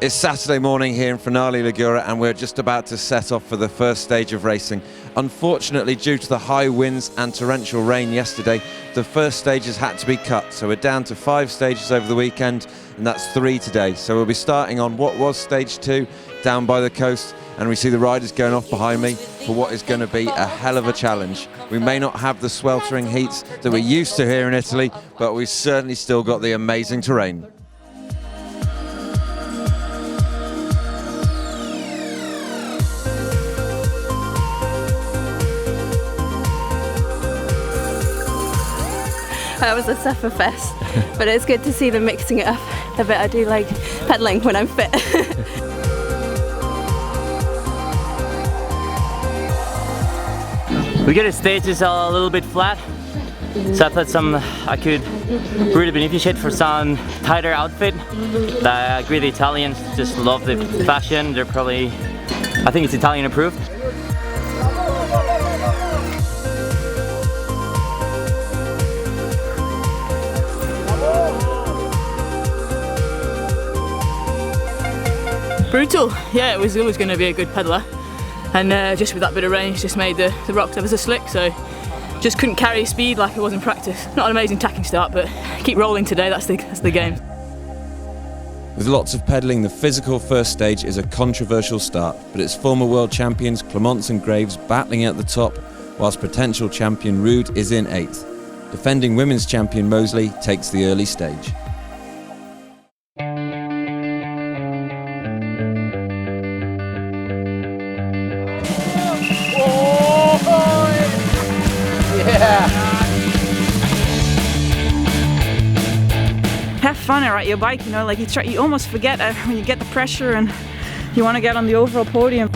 It's Saturday morning here in Finale Lura and we're just about to set off for the first stage of racing. Unfortunately, due to the high winds and torrential rain yesterday, the first stages had to be cut. So we're down to 5 stages over the weekend and that's 3 today. So we'll be starting on what was stage 2 down by the coast, and we see the riders going off behind me for what is going to be a hell of a challenge. We may not have the sweltering heats that we're used to here in Italy, but we've certainly still got the amazing terrain. That was a sufferfest, but it's good to see them mixing it up a bit. I do like pedalling when I'm fit. We get the stages a little bit flat, so I thought I could really beneficiate for some tighter outfit. I agree the Italians just love the fashion. They're probably, I think it's Italian approved. Brutal, yeah, it was always going to be a good pedaler, and just with that bit of rain it's just made the rocks ever so slick, so just couldn't carry speed like it was in practice. Not an amazing tacking start, but keep rolling today, that's the game. With lots of pedalling, the physical first stage is a controversial start, but it's former world champions Clements and Graves battling at the top, whilst potential champion Ruud is in 8th. Defending women's champion Moseley takes the early stage. Have fun and ride your bike, you know, like you almost forget when you get the pressure and you want to get on the overall podium.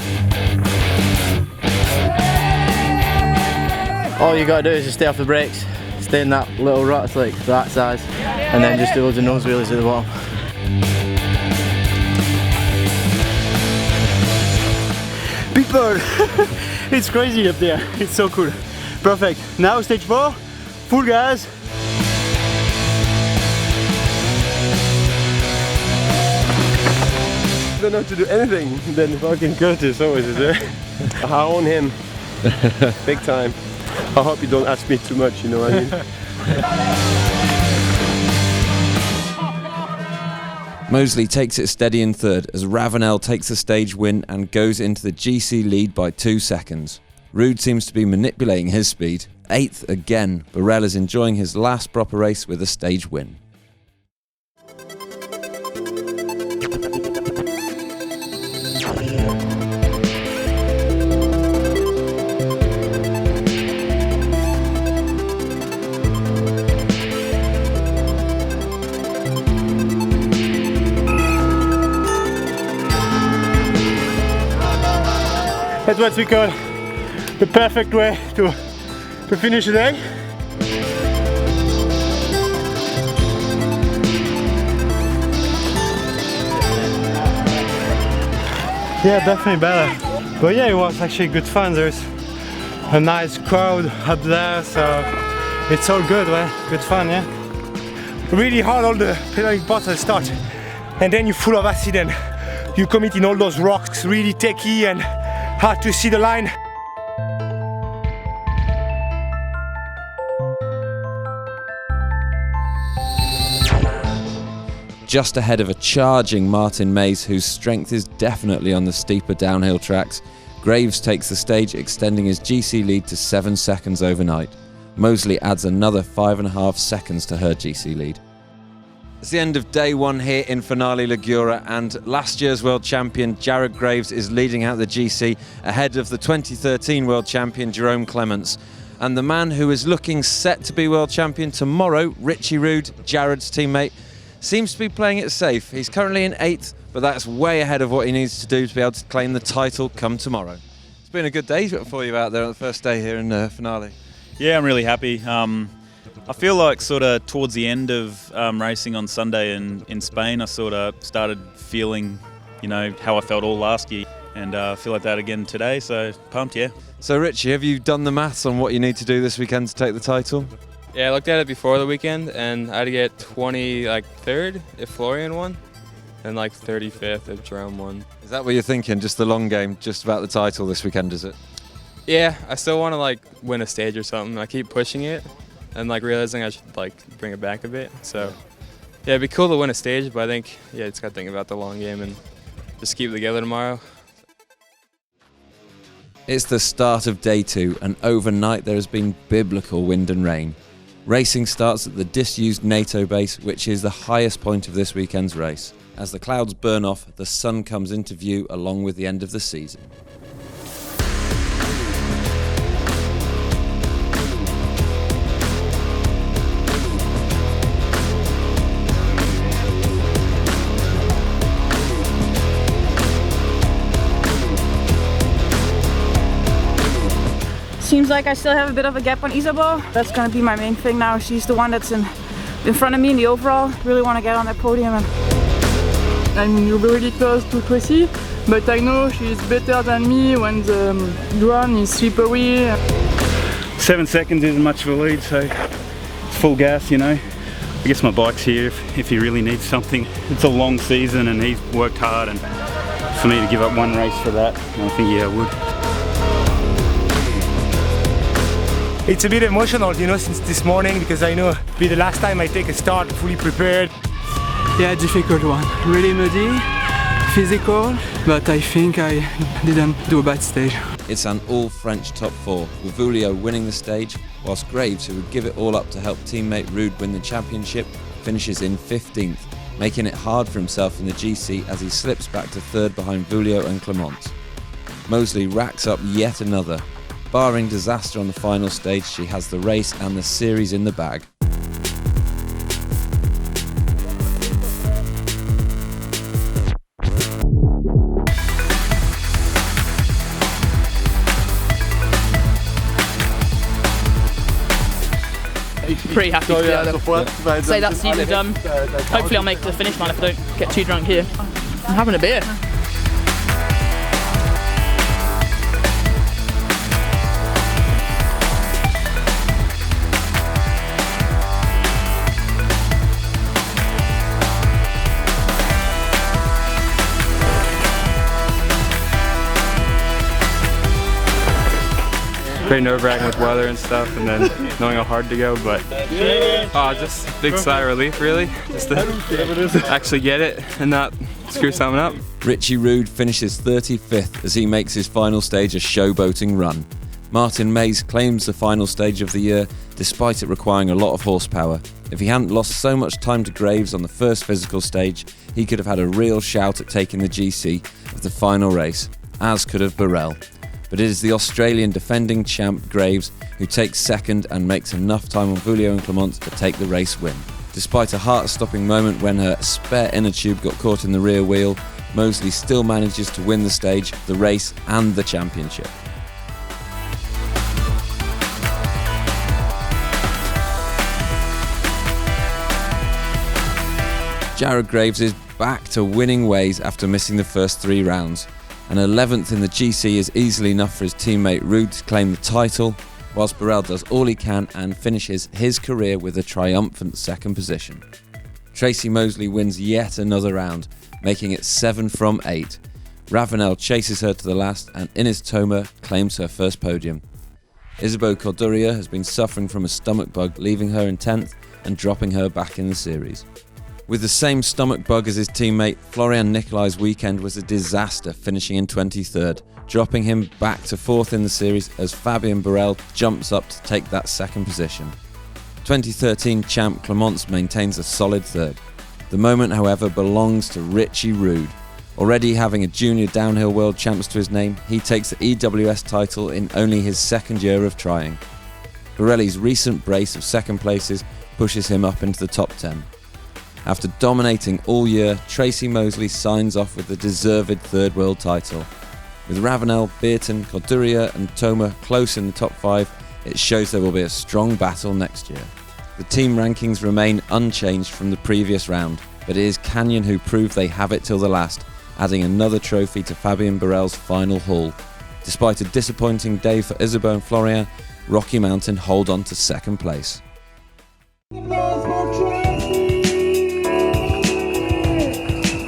All you gotta do is just stay off the brakes, stay in that little rut slick that size, and then just do loads of nose wheelies at the bottom. Big bird! It's crazy up there, it's so cool. Perfect. Now stage 4, full gas. I don't know how to do anything, then fucking Curtis always is there. I own him, big time. I hope you don't ask me too much, you know what I mean? Moseley takes it steady in 3rd as Ravenel takes the stage win and goes into the GC lead by 2 seconds. Ruud seems to be manipulating his speed. 8th again, Burrell is enjoying his last proper race with a stage win. That's what we call the perfect way to finish the day. Yeah, definitely better. But yeah, it was actually good fun. There's a nice crowd up there, so it's all good, man. Good fun, yeah. Really hard all the pedaling parts at the start, and then you're full of acid and you commit in all those rocks, really techy and hard to see the line. Just ahead of a charging Martin Mays, whose strength is definitely on the steeper downhill tracks, Graves takes the stage, extending his GC lead to 7 seconds overnight. Moseley adds another 5.5 seconds to her GC lead. It's the end of day 1 here in Finale Lura, and last year's world champion Jared Graves is leading out the GC ahead of the 2013 world champion Jerome Clements. And the man who is looking set to be world champion tomorrow, Richie Ruud, Jared's teammate, seems to be playing it safe. He's currently in 8th, but that's way ahead of what he needs to do to be able to claim the title come tomorrow. It's been a good day for you out there on the first day here in Finale. Yeah, I'm really happy. I feel like sort of towards the end of racing on Sunday in Spain, I sort of started feeling, you know, how I felt all last year, and I feel like that again today, so pumped, yeah. So Richie, have you done the maths on what you need to do this weekend to take the title? Yeah, I looked at it before the weekend and I had to get 23rd if Florian won. and like 35th at SRAM 1. Is that what you're thinking? Just the long game, just about the title this weekend, is it? Yeah, I still want to like win a stage or something. I keep pushing it and like realizing I should like bring it back a bit. So yeah, it'd be cool to win a stage, but I think it's got to think about the long game and just keep it together tomorrow. It's the start of day 2, and overnight there has been biblical wind and rain. Racing starts at the disused NATO base, which is the highest point of this weekend's race. As the clouds burn off, the sun comes into view along with the end of the season. Seems like I still have a bit of a gap on Isabel. That's going to be my main thing now. She's the one that's in front of me in the overall. Really want to get on that podium. I'm really close to Tracy, but I know she's better than me when the ground is slippery. 7 seconds isn't much of a lead, so it's full gas, you know. I guess my bike's here if he really needs something. It's a long season and he's worked hard, and for me to give up one race for that, I think I would. It's a bit emotional, you know, since this morning, because I know it'll be the last time I take a start fully prepared. Yeah, difficult one. Really muddy, physical, but I think I didn't do a bad stage. It's an all-French top 4, with Wicklow winning the stage, whilst Graves, who would give it all up to help teammate Ruud win the championship, finishes in 15th, making it hard for himself in the GC as he slips back to 3rd behind Wicklow and Clement. Mosley racks up yet another. Barring disaster on the final stage, she has the race and the series in the bag. Pretty happy to be able to say that season's done. Hopefully I'll make it to the finish line if I don't get too drunk here. I'm having a beer. Pretty nerve-wracking with weather and stuff, and then knowing how hard to go, but just a big sigh of relief, really, just to actually get it and not screw something up. Richie Ruud finishes 35th as he makes his final stage a showboating run. Martin Mays claims the final stage of the year, despite it requiring a lot of horsepower. If he hadn't lost so much time to Graves on the first physical stage, he could have had a real shout at taking the GC of the final race, as could have Burrell. But it is the Australian defending champ Graves who takes 2nd and makes enough time on Wicklow and Clement to take the race win. Despite a heart-stopping moment when her spare inner tube got caught in the rear wheel, Mosley still manages to win the stage, the race and the championship. Jared Graves is back to winning ways after missing the first 3 rounds. An 11th in the GC is easily enough for his teammate Ruud to claim the title, whilst Burrell does all he can and finishes his career with a triumphant 2nd position. Tracy Mosley wins yet another round, making it 7 from 8. Ravenel chases her to the last, and Ines Toma claims her first podium. Isabeau Corduria has been suffering from a stomach bug, leaving her in 10th and dropping her back in the series. With the same stomach bug as his teammate, Florian Nicolai's weekend was a disaster, finishing in 23rd, dropping him back to 4th in the series as Fabien Burrell jumps up to take that 2nd position. 2013 champ Clements maintains a solid 3rd. The moment, however, belongs to Richie Ruud. Already having a junior downhill world champs to his name, he takes the EWS title in only his 2nd year of trying. Borelli's recent brace of 2nd places pushes him up into the top 10. After dominating all year, Tracy Mosley signs off with the deserved 3rd world title. With Ravenel, Beerton, Corduria and Toma close in the top 5, it shows there will be a strong battle next year. The team rankings remain unchanged from the previous round, but it is Canyon who prove they have it till the last, adding another trophy to Fabien Burrell's final haul. Despite a disappointing day for Isabeau and Florian, Rocky Mountain hold on to 2nd place.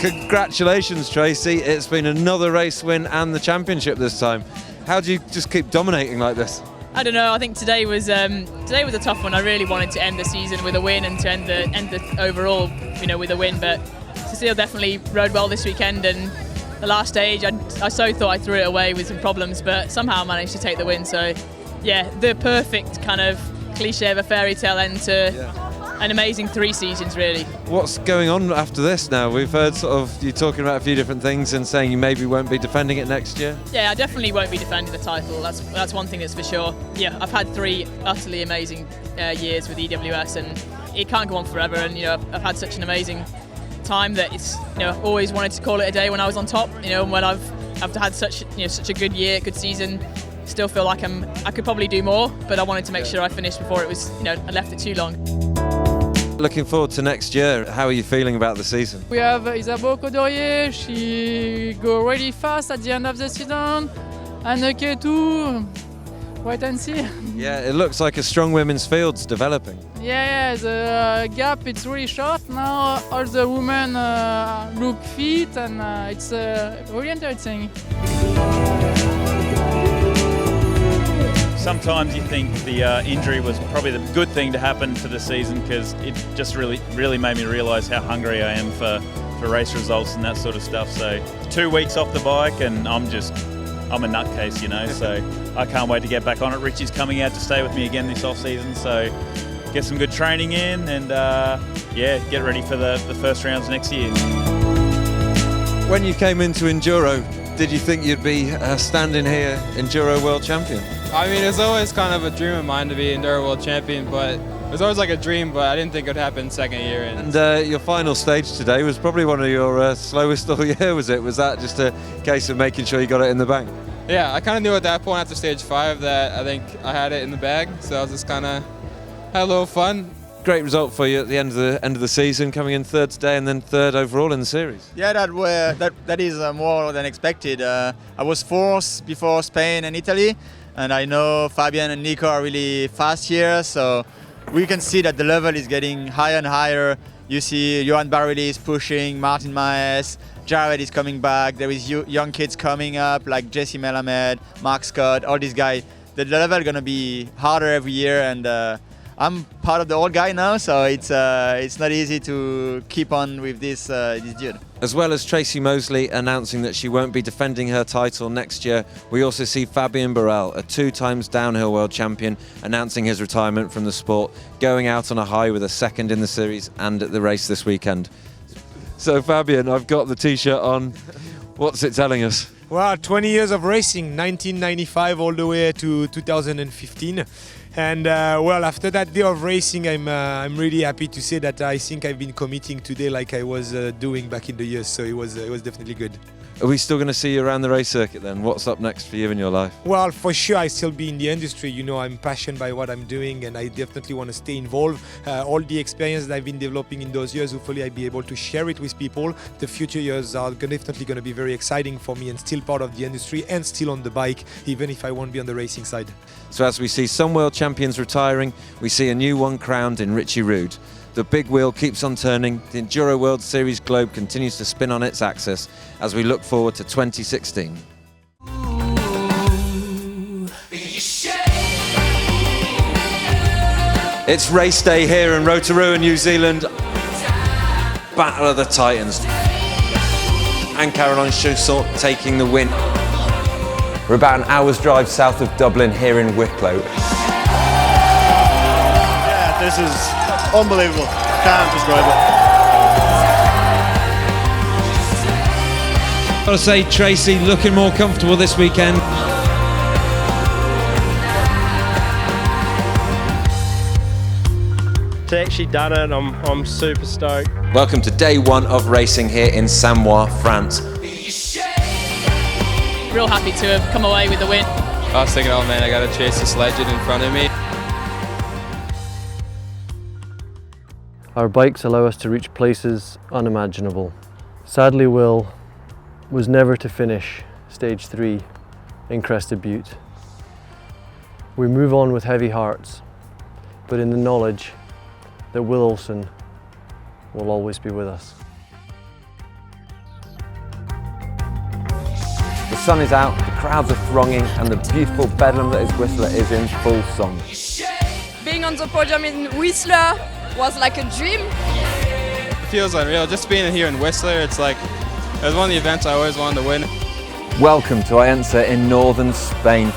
Congratulations, Tracy. It's been another race win and the championship this time. How do you just keep dominating like this? I don't know. I think today was a tough one. I really wanted to end the season with a win and to end the overall, with a win. But Cecile definitely rode well this weekend, and the last stage, I so thought I threw it away with some problems, but somehow managed to take the win. So, yeah, the perfect kind of cliche of a fairy tale end to an amazing 3 seasons, really. What's going on after this now? We've heard sort of you talking about a few different things and saying you maybe won't be defending it next year. Yeah, I definitely won't be defending the title. That's one thing that's for sure. Yeah, I've had 3 utterly amazing years with EWS, and it can't go on forever. And I've had such an amazing time that it's always wanted to call it a day when I was on top. And when I've had such a good year, good season. Still feel like I could probably do more, but I wanted to make sure I finished before it was I left it too long. Looking forward to next year. How are you feeling about the season? We have Isabeau Coudurier. She go really fast at the end of the season, and K2. Wait and see. Yeah, it looks like a strong women's field's developing. Yeah, the gap it's really short now. All the women look fit, and it's really interesting. Sometimes you think the injury was probably the good thing to happen for the season, because it just really made me realise how hungry I am for race results and that sort of stuff. So 2 weeks off the bike and I'm a nutcase, so I can't wait to get back on it. Richie's coming out to stay with me again this off season, so get some good training in and get ready for the first rounds next year. When you came into Enduro, did you think you'd be standing here Enduro World Champion? I mean, it's always kind of a dream of mine to be Enduro World Champion, but it was always like a dream, but I didn't think it would happen second year. And your final stage today was probably one of your slowest all year, was it? Was that just a case of making sure you got it in the bank? Yeah, I kind of knew at that point after stage 5 that I think I had it in the bag, so I was just kind of had a little fun. Great result for you at the end of the season, coming in 3rd today and then 3rd overall in the series. Yeah, that is more than expected. I was 4th before Spain and Italy, and I know Fabian and Nico are really fast here, so we can see that the level is getting higher and higher. You see Johan Barili is pushing, Martin Maes, Jared is coming back, there is young kids coming up like Jesse Melamed, Mark Scott, all these guys. The level is going to be harder every year, and I'm part of the old guy now, so it's not easy to keep on with this dude. As well as Tracy Mosley announcing that she won't be defending her title next year, we also see Fabien Barel, a 2-times downhill world champion, announcing his retirement from the sport, going out on a high with a 2nd in the series and at the race this weekend. So Fabien, I've got the t-shirt on. What's it telling us? Well, 20 years of racing, 1995 all the way to 2015. And well, after that day of racing, I'm really happy to say that I think I've been committing today like I was doing back in the years. So it was definitely good. Are we still going to see you around the race circuit then? What's up next for you in your life? Well, for sure, I still be in the industry. I'm passionate by what I'm doing, and I definitely want to stay involved. All the experience that I've been developing in those years, hopefully I'll be able to share it with people. The future years are definitely going to be very exciting for me, and still part of the industry and still on the bike, even if I won't be on the racing side. So as we see some world champions retiring, we see a new one crowned in Richie Rude. The big wheel keeps on turning, the Enduro World Series globe continues to spin on its axis as we look forward to 2016. It's race day here in Rotorua, New Zealand. Battle of the Titans. And Caroline Chaussot taking the win. We're about an hour's drive south of Dublin here in Wicklow. Yeah, this is unbelievable. Can't describe it. Gotta say, Tracy looking more comfortable this weekend. To actually done it, I'm super stoked. Welcome to day 1 of racing here in Samoens, France. Real happy to have come away with the win. I was thinking, oh man, I got to chase this legend in front of me. Our bikes allow us to reach places unimaginable. Sadly, Will was never to finish stage 3 in Crested Butte. We move on with heavy hearts, but in the knowledge that Will Olsen will always be with us. sun is out, the crowds are thronging, and the beautiful bedlam that is Whistler is in full song. Being on the podium in Whistler was like a dream. It feels unreal. Just being here in Whistler, it was one of the events I always wanted to win. Welcome to Oense in northern Spain.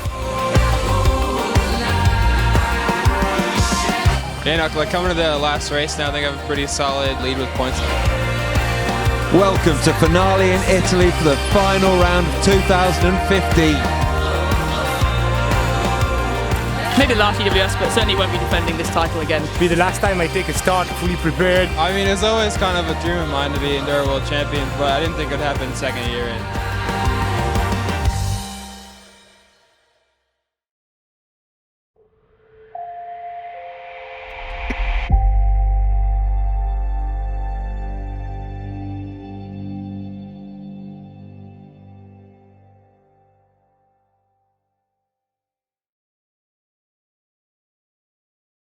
Yeah, like coming to the last race now, I think I have a pretty solid lead with points. Welcome to Finale in Italy for the final round of 2015. Maybe last EWS, but certainly won't be defending this title again. Be the last time I take a start fully prepared. I mean, it's always kind of a dream of mine to be Enduro World Champion, but I didn't think it would happen second year in.